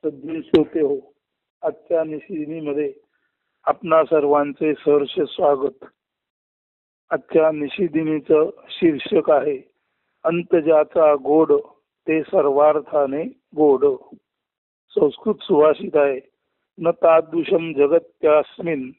सज्जन श्रोते हो, आजच्या निशिदिनीमध्ये आपणा सर्वांचे सहर्ष स्वागत. आजच्या निशिदिनीचं शीर्षक आहे अंत ज्याचा गोड ते सर्वार्थाने गोड. संस्कृत सुभाषित आहे, न तादृशम जगत्यास्मिन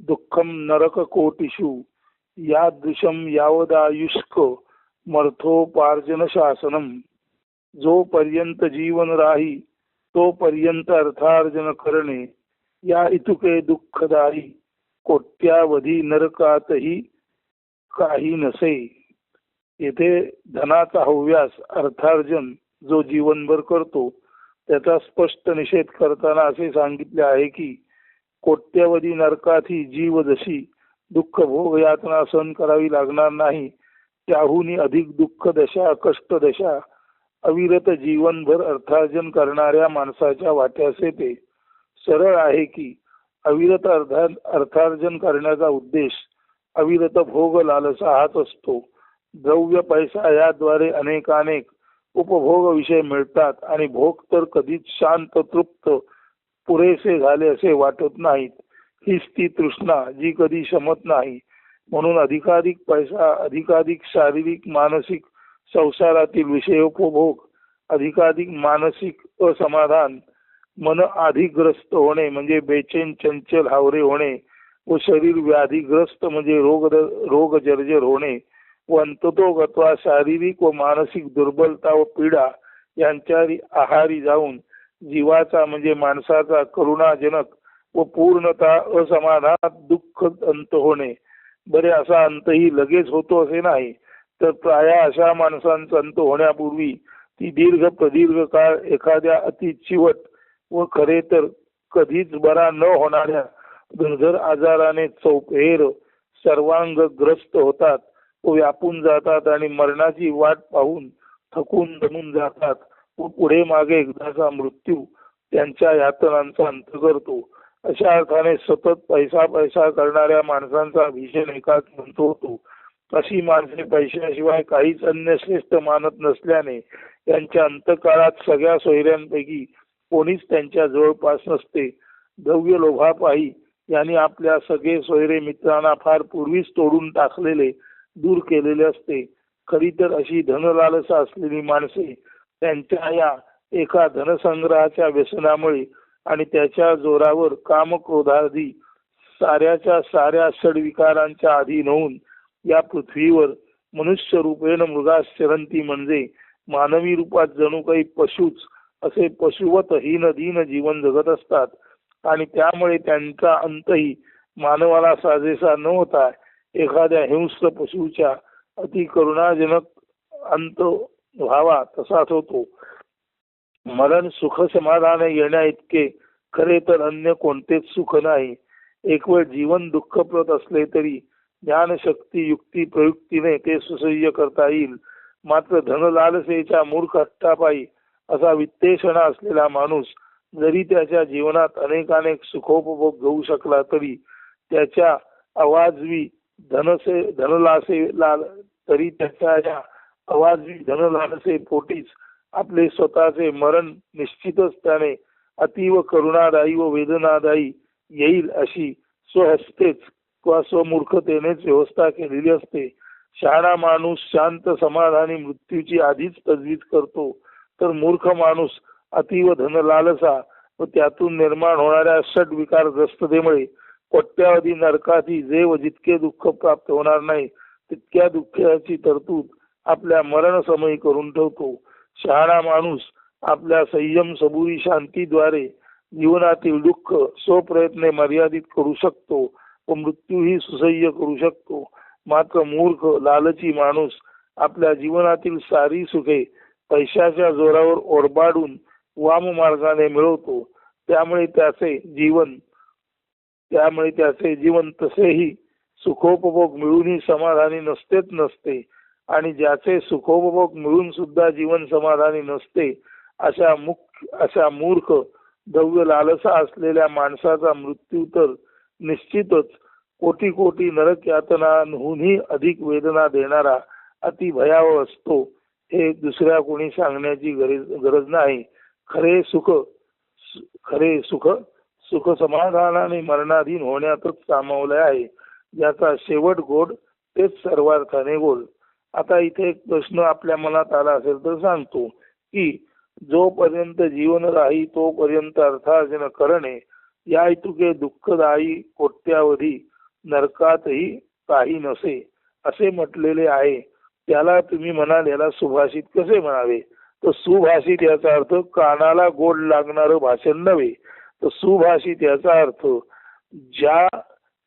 दुःखम नरक कोटिषु यादृशम यावदायुष्क मर्थोपार्जन शासनम. जोपर्यंत जीवन राही तोपर्यंत अर्थार्जन करणे या इतुके दुःखदायी. कोट्यावधी नरकातही काही नसे. येथे धनाचा हव्यास अर्थार्जन जो जीवनभर करतो त्याचा स्पष्ट निषेध करताना असे सांगितले आहे की कोट्यवधी नरकातही जीव जशी दुःख भोग यातना सहन करावी लागणार नाही त्याहूनही अधिक दुःख दशा कष्ट दशा अविरत जीवनभर अर्थार्जन करणाऱ्या माणसाच्या वाट्यास येते. सरळ आहे की अविरत अर्थार्जन करण्याचा उद्देश अविरत भोग लालसा हाच असतो. द्रव्य पैसा याद्वारे अनेकानेक उपभोग विषय मिळतात आणि भोग तर कधीच शांत तृप्त पुरेसे झाले असे वाटत नाहीत. हीच ती तृष्णा जी कधी शमत नाही. म्हणून अधिकाधिक पैसा, अधिकाधिक शारीरिक मानसिक संसारातील विषयोपभोग, अधिकाधिक मानसिक असमाधान, मन अधिग्रस्त होणे म्हणजे बेचैन चंचल हावरे होणे व शरीर व्याधीग्रस्त म्हणजे रोग जर्जर होणे व अंततोगत्वा शारीरिक व मानसिक दुर्बलता व पीडा यांच्या आहारी जाऊन जीवाचा म्हणजे माणसाचा करुणाजनक व पूर्णता असमाधानात दुःख अंत होणे. बरे असा अंतही लगेच होतो असे नाही, तर प्राय अशा माणसांचा अंत होण्यापूर्वी ती दीर्घ प्रदीर्घ काळ एखाद्या अति चिवट व खरे तर कधीच बरा न होणाऱ्या दुर्धर आजाराने चौफेर सर्वांगग्रस्त होतात व व्यापून जातात आणि मरणाची वाट पाहून थकून दमून जातात व पुढे मागे एकदाचा मृत्यू त्यांच्या यातनांचा अंत करतो. अशा अर्थाने सतत पैसा पैसा करणाऱ्या माणसांचा भीषण एकाच म्हणतो होतो. अशी माणसे पैशाशिवाय काहीच अन्य श्रेष्ठ मानत नसल्याने यांच्या अंतकाळात सगळ्या सोयऱ्यांपैकी कोणीच त्यांच्या जवळपास नसते. द्रव्य लोभापायी यांनी आपल्या सगळे सोयरे मित्रांना फार पूर्वीच तोडून टाकलेले दूर केलेले असते. खरी तर अशी धनलालसा असलेली माणसे त्यांच्या या एका धनसंग्रहाच्या व्यसनामुळे आणि त्याच्या जोरावर कामक्रोधादी साऱ्याच्या साऱ्या षडविकारांच्या अधीन होऊन या पृथ्वीवर मनुष्य रूपेण मृगाश्चरंती म्हणजे मानवी रूपात जणू काही पशुच असे पशुवत हीन दीन जीवन जगत असतात. आणि त्यामुळे त्यांचा अंतही मानवाला साजेसा न होता एखाद्या हिंस्र पशुच्या अति करुणाजनक अंत व्हावा तसाच होतो. मरण सुख समाधान येण्या इतके खरे तर अन्य कोणतेच सुख नाही. एक वेळ जीवन दुःखप्रद असले तरी ज्ञानशक्ती युक्ती प्रयुक्तीने ते सुसह्य करता येईल. मात्र धनलालसेच्या मूर्ख हट्टापायी असा वित्तेषणा असलेला माणूस जरी त्याच्या जीवनात अनेकानेक सुखोपभोग घेऊ शकला तरी त्याच्या अवाजवी धनलालसे पोटीच आपले स्वतःचे मरण निश्चितच त्याने अतीव करुणादायी व वेदनादायी येईल अशी स्वहस्तेच किंवा स्वमूर्खतेनेच व्यवस्था केलेली असते. शहाणा माणूस शांत समाधानी मृत्यूची आधीच तजवीज करतो, तर मूर्ख माणूस अतीव धनलालसा व त्यातून निर्माण होणाऱ्या षडविकारग्रस्ततेमुळे कोट्यावधी नरकाती जे व जितके दुःख प्राप्त होणार नाही तितक्या दुःखाची तरतूद आपल्या मरण समयी करून ठेवतो. शहाणा माणूस आपल्या संयम सबुरी शांतीद्वारे जीवनातील दुःख स्वप्रयत्ने मर्यादित करू शकतो व मृत्यूही सुसह्य करू शकतो. मात्र मूर्ख लालची माणूस आपल्या जीवनातील सारी सुखे पैशाच्या जोरावर ओरबाडून वाम मार्गाने मिळवतो. त्यामुळे त्याचे जीवन तसेही सुखोपभोग मिळूनही समाधानी नसते आणि ज्याचे सुखोपभोग मिळून सुद्धा जीवन समाधानी नसते अशा मूर्ख द्रव्य लालसा असलेल्या माणसाचा मृत्यू तर निश्चितच कोटी कोटी नरक यातनांहूनही अधिक वेदना देणारा अति भयावह असतो. हे दुसऱ्या कोणी सांगण्याची गरज नाही. खरे सुख खरे सुख सुख समाधानाने मरणाधीन होण्यातच सामावले आहे. ज्याचा शेवट गोड तेच सर्वार्थाने गोड. आता इथे एक प्रश्न आपल्या मनात आला असेल तर सांगतो की जोपर्यंत जीवन राही तोपर्यंत अर्थार्जन करणे या हेतुके दुःखदायी कोट्यावधी नरकातही काही नसे असे म्हटलेले आहे. त्याला तुम्ही म्हणाल याला सुभाषित कसे म्हणावे? तर सुभाषित याचा अर्थ कानाला गोड लागणारं भाषण नव्हे, तर सुभाषित याचा अर्थ ज्या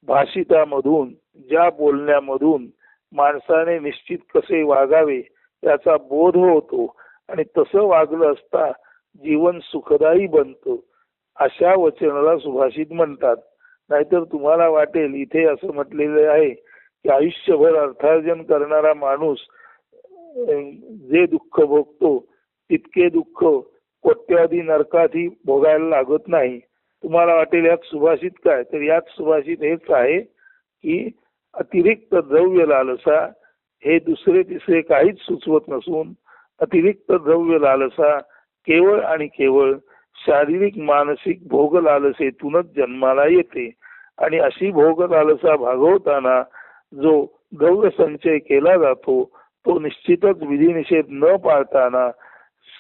भाषितामधून ज्या बोलण्यामधून माणसाने निश्चित कसे वागावे याचा बोध होतो आणि तसं वागलं असता जीवन सुखदायी बनतं, अशा वचनाला सुभाषित म्हणतात. नाहीतर तुम्हाला वाटेल इथे असं म्हटलेलं आहे की आयुष्यभर अर्थार्जन करणारा माणूस जे दुःख भोगतो तितके दुःख कोट्यावधी नरकातही भोगायला लागत नाही. तुम्हाला वाटेल यात सुभाषित काय? तर यात सुभाषित हेच आहे की अतिरिक्त द्रव्य लालसा हे दुसरे तिसरे काहीच सुचवत नसून अतिरिक्त द्रव्य लालसा केवळ आणि केवळ शारीरिक मानसिक भोग लालसेतूनच जन्माला येते. आणि अशी भोग लालसा भागवताना जो द्रव्य संचय केला जातो तो निश्चितच विधिनिषेध न पाळताना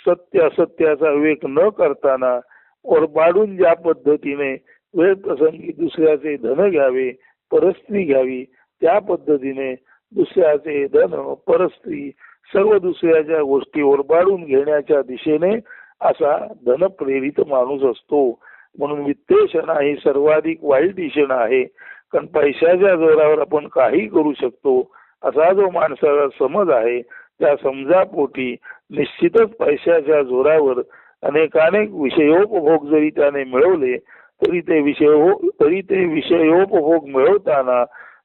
सत्य असत्याचा विवेक न करताना ओरबाडून ज्या पद्धतीने वेळ प्रसंगी दुसऱ्याचे धन घ्यावे परस्त्री घ्यावी त्या पद्धतीने दुसऱ्याचे धन परस्त्री सर्व दुसऱ्याच्या गोष्टी ओरबाडून घेण्याच्या दिशेने असा धनप्रेरित माणूस असतो. म्हणून वित्तेषणा ही सर्वाधिक वाईट दिशेनं आहे. कारण पैशाच्या जोरावर आपण काही करू शकतो असा जो माणसाला समज आहे त्या समजापोटी निश्चितच पैशाच्या जोरावर अनेकानेक विषयोपभोग जरी त्याने मिळवले तरी ते विषयोपभोग मिळवताना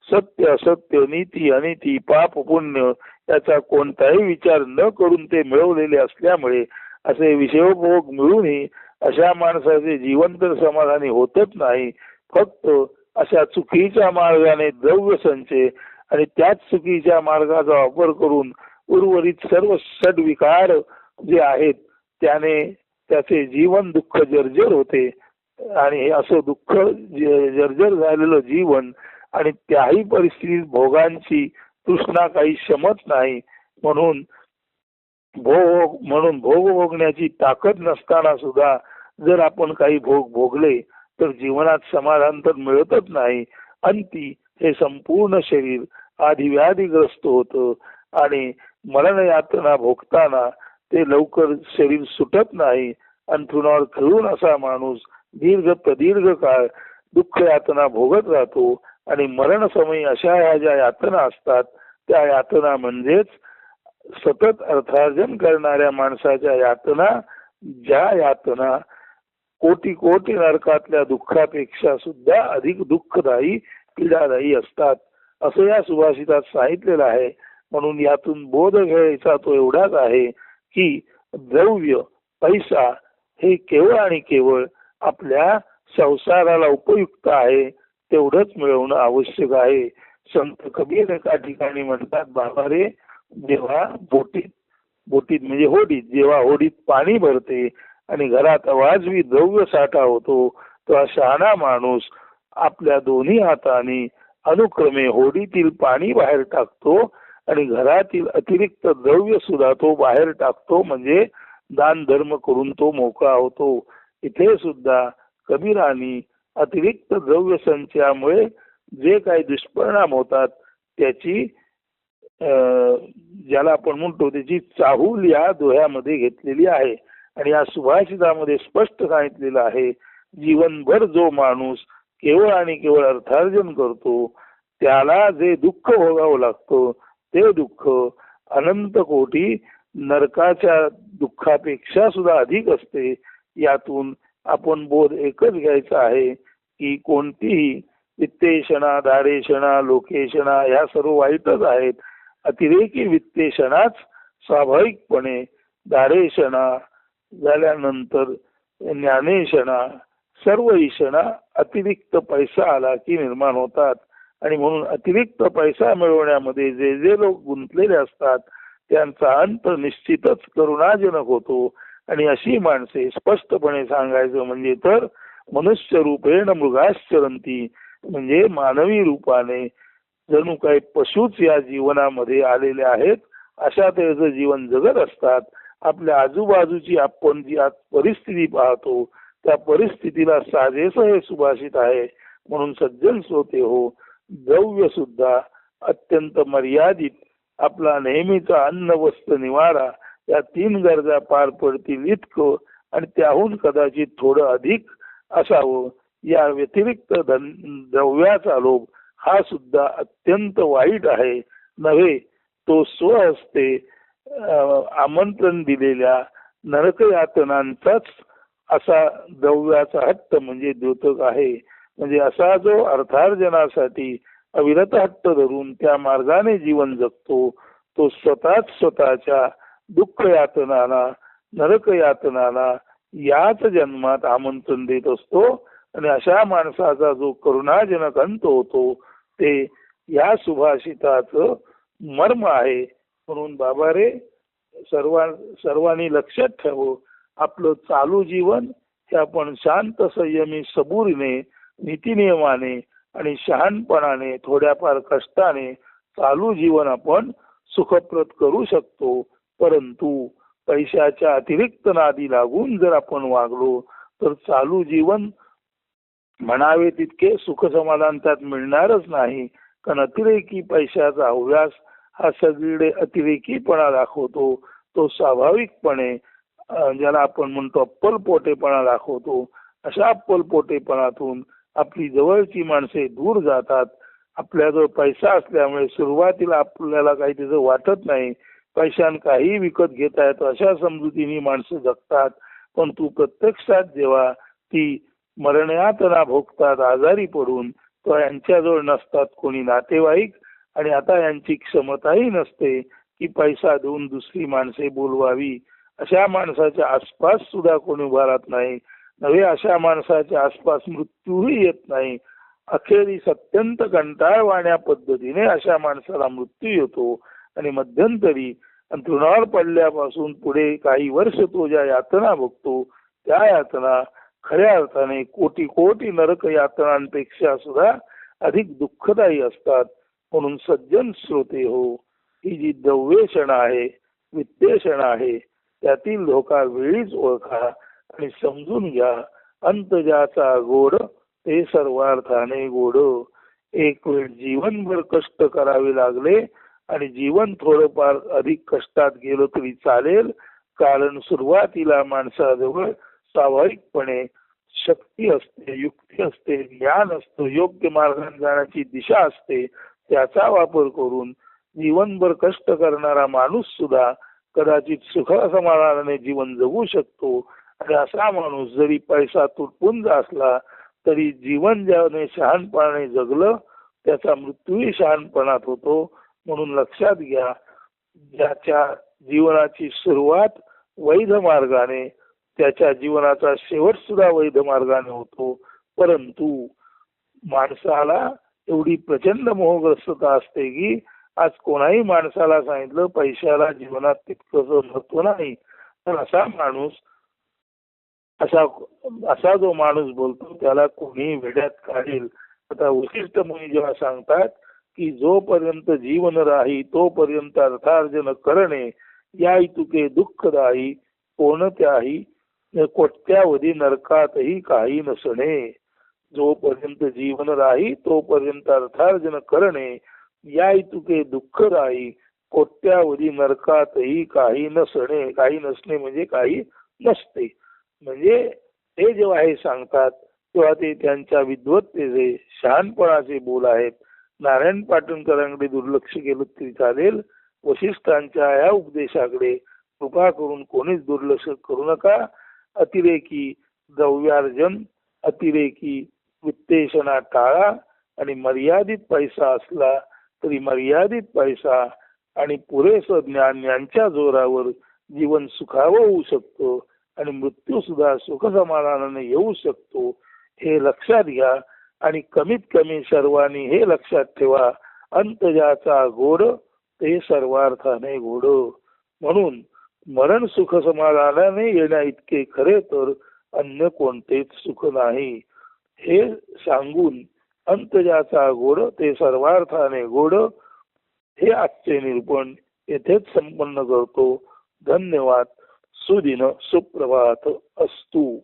सत्य असत्य नीती अनिती पाप पुण्य याचा कोणताही विचार न करून ते मिळवलेले असल्यामुळे असे विषयोपभोग मिळूनही अशा माणसाचे जीवन तर समाधानी होतच नाही. फक्त अशा चुकीच्या मार्गाने द्रव्य संचय आणि त्याच चुकीच्या मार्गाचा वापर करून उर्वरित सर्व षड्विकार जे आहेत त्याने त्याचे जीवन दुःख जर्जर होते. आणि असं दुःख जर्जर झालेलं जीवन आणि त्याही परिस्थितीत भोगांची तृष्णा काही शमत नाही. म्हणून भोग भोगण्याची ताकद नसताना सुद्धा जर आपण काही भोग भोगले तर जीवनात समाधान तर मिळतच नाही. अंती हे संपूर्ण शरीर आधिव्याधीग्रस्त होतं आणि मरण यातना भोगताना ते लवकर शरीर सुटत नाही. अंथरुणावर खिळून असा माणूस प्रदीर्घ काळ दुःख यातना भोगत राहतो आणि मरण समयी अशा ह्या ज्या यातना असतात त्या यातना म्हणजेच सतत अर्थार्जन करणाऱ्या माणसाच्या यातना, ज्या यातना कोटी कोटी नरकातल्या दुःखापेक्षा सुद्धा अधिक दुःखदायी पीडादायी असतात असं या सुभाषितात सांगितलेलं आहे. म्हणून यातून बोध घ्यायचा तो एवढाच आहे की द्रव्य पैसा हे केवळ आणि केवळ आपल्या संसाराला उपयुक्त आहे तेवढंच मिळवणं आवश्यक आहे. संत कबीर एका ठिकाणी म्हणतात, बाबा रे जेव्हा बोटीत म्हणजे होडीत जेव्हा होडीत पाणी भरते आणि घरात वाजवी द्रव्य साठा होतो तेव्हा शहाणा माणूस आपल्या दोन्ही हाताने अनुक्रमे होडीतील पाणी बाहेर टाकतो आणि घरातील अतिरिक्त द्रव्य सुद्धा तो बाहेर टाकतो. म्हणजे दान धर्म करून तो मोकळा होतो. इथे सुद्धा कबीरांनी अतिरिक्त द्रव्य संचयामुळे जे काही दुष्परिणाम होतात त्याची ज्याला आपण म्हणतो त्याची चाहूल या दोह्यामध्ये घेतलेली आहे. आणि या सुभाषितामध्ये स्पष्ट सांगितलेलं आहे, जीवनभर जो माणूस केवळ आणि केवळ अर्थार्जन करतो त्याला जे दुःख भोगावं लागतं ते दुःख अनंत कोटी नरकाच्या दुःखापेक्षा सुद्धा अधिक असते. यातून आपण बोध एकच घ्यायचा आहे की कोणतीही वित्तेषणा दारेषणा लोकेषणा ह्या सर्व वाईटच आहेत. अतिरेकी वित्तेषणाच स्वाभाविकपणे दारेषणा झाल्यानंतर ज्ञानेषणा सर्व ईषणा अतिरिक्त पैसा आला की निर्माण होतात. आणि म्हणून अतिरिक्त पैसा मिळवण्यामध्ये जे जे लोक गुंतलेले असतात त्यांचा अंत निश्चितच करुणाजनक होतो. आणि अशी माणसे स्पष्टपणे सांगायचं म्हणजे तर मनुष्य रूपेण मृगाश्चरंती, म्हणजे मानवी रूपाने जणू काही पशुच या जीवनामध्ये आलेले आहेत, अशा तऱ्हेचं जीवन जगत असतात. आपल्या आजूबाजूची आपण जी आज परिस्थिती पाहतो त्या परिस्थितीला साजेस हे सुभाषित आहे. म्हणून सज्जन श्रोते हो, द्रव्य सुद्धा अत्यंत मर्यादित, आपला नेहमीचा अन्न वस्त्र निवारा या 3 गरजा पार पडतील इतकं आणि त्याहून कदाचित थोडं अधिक असावं. या व्यतिरिक्त द्रव्याचा लोभ हा सुद्धा अत्यंत वाईट आहे नव्हे. तो स्वहस्ते आमंत्रण दिलेल्या नरकयातनांचाच असा द्रव्याचा हट्ट म्हणजे द्योतक आहे. म्हणजे असा जो अर्थार्जनासाठी अविरत हट्ट धरून त्या मार्गाने जीवन जगतो तो स्वतःच्या दुःख यातनाला, नरक यातनाला याच जन्मात आमंत्रण देत असतो. आणि अशा माणसाचा जो करुणाजनक अंत होतो ते या सुभाषिताचं मर्म आहे. म्हणून बाबा रे, सर्वांनी लक्षात ठेवो, आपलं चालू जीवन हे आपण शांत संयमी सबुरीने नीतिनियमाने आणि शहाणपणाने थोड्याफार कष्टाने चालू जीवन आपण सुखप्रद करू शकतो. परंतु पैशाच्या अतिरिक्त नादी लागून जर आपण वागलो तर चालू जीवन म्हणावे तितके सुख समाधान त्यात मिळणारच नाही. कारण अतिरेकी पैशाचा हव्यास हा सगळीकडे अतिरेकीपणा दाखवतो. तो स्वाभाविकपणे ज्याला आपण म्हणतो अप्पलपोटेपणा दाखवतो. अशा अप्पलपोटेपणातून आपली जवळची माणसे दूर जातात. आपल्याजवळ पैसा असल्यामुळे सुरुवातीला आपल्याला काही त्याचं वाटत नाही, पैशान काही विकत घेता येतं अशा समजुतीने माणसं जगतात. पण तू प्रत्यक्षात जेव्हा ती मरण्यातना भोगतात आजारी पडून, तो यांच्याजवळ नसतात कोणी नातेवाईक आणि आता यांची क्षमताही नसते की पैसा देऊन दुसरी माणसे बोलवावी. अशा माणसाच्या आसपास सुद्धा कोणी उभा राहत नाही नव्हे. अशा माणसाच्या आसपास मृत्यूही येत नाही. अखेरीस अत्यंत कंटाळवाण्या पद्धतीने अशा माणसाला मृत्यू येतो आणि मध्यंतरी अंथरुणावर पडल्यापासून पुढे काही वर्ष तो ज्या यातना भोगतो त्या यातना खऱ्या अर्थाने कोटी कोटी नरक यातनांपेक्षा सुद्धा अधिक दुःखदायी असतात. म्हणून सज्जन श्रोते हो, ही जी द्रव्येषणा आहे, वित्तेषणा आहे, त्यातील धोका वेळीच ओळखा आणि समजून घ्या. अंत ज्याचा गोड ते सर्वार्थाने गोड. एक वेळ जीवनभर कष्ट करावे लागले आणि जीवन थोडंफार अधिक कष्टात गेलं तरी चालेल, कारण सुरुवातीला माणसाजवळ स्वाभाविकपणे शक्ती असते, युक्ती असते, ज्ञान असतं, योग्य मार्गाने जाण्याची दिशा असते. त्याचा वापर करून जीवनभर कष्ट करणारा माणूस सुद्धा कदाचित सुख समाधानाने जीवन जगू शकतो. आणि असा माणूस जरी पैसा तुटपुंज असला तरी जीवन ज्याने शहाणपणाने जगलं त्याचा मृत्यूही शहाणपणात होतो. म्हणून लक्षात घ्या, ज्याच्या जीवनाची सुरुवात वैध मार्गाने त्याच्या जीवनाचा शेवट सुद्धा वैध मार्गाने होतो. परंतु माणसाला एवढी प्रचंड मोहग्रस्तता असते की आज कोणाही माणसाला सांगितलं पैशाला जीवनात तितकंच महत्व नाही, तर असा माणूस असा जो माणूस बोलतो त्याला कोणी वेड्यात काढेल. आता वशिष्ठ मुनी जेव्हा सांगतात की जोपर्यंत जीवन राही तोपर्यंत अर्थार्जन करणे या तुके दुःखदायी, कोणत्याही कोट्यावधी नरकातही काही नसणे. जोपर्यंत जीवन राही तोपर्यंत अर्थार्जन करणे या तुके दुःखदायी, कोट्यावधी नरकातही काही नसणे. काही नसणे म्हणजे काही नसते. म्हणजे ते जेव्हा हे सांगतात तेव्हा ते त्यांच्या विद्वत्तेचे शहाणपणाचे बोल आहेत. नारायण पाटणकरांकडे दुर्लक्ष केलं तरी चालेल, वशिष्ठांच्या या उपदेशाकडे कृपा करून कोणीच दुर्लक्ष करू नका. अतिरेकी द्रव्यार्जन, अतिरेकी वित्तेषणा टाळा आणि मर्यादित पैसा असला तरी मर्यादित पैसा आणि पुरेसं ज्ञान यांच्या जोरावर जीवन सुखावं होऊ शकतो आणि मृत्यू सुद्धा सुख समाधानाने येऊ शकतो. हे लक्षात घ्या आणि कमीत कमी सर्वांनी हे लक्षात ठेवा, अंत ज्याचा गोड ते सर्वार्थाने गोड. म्हणून मरण सुख समाधानाने येण्या इतके खरे तर अन्य कोणतेच सुख नाही हे सांगून अंतजाचा गोड ते सर्वार्थाने गोड हे आजचे निरूपण येथेच संपन्न करतो. धन्यवाद. सुदिन सुप्रभात अस्तु.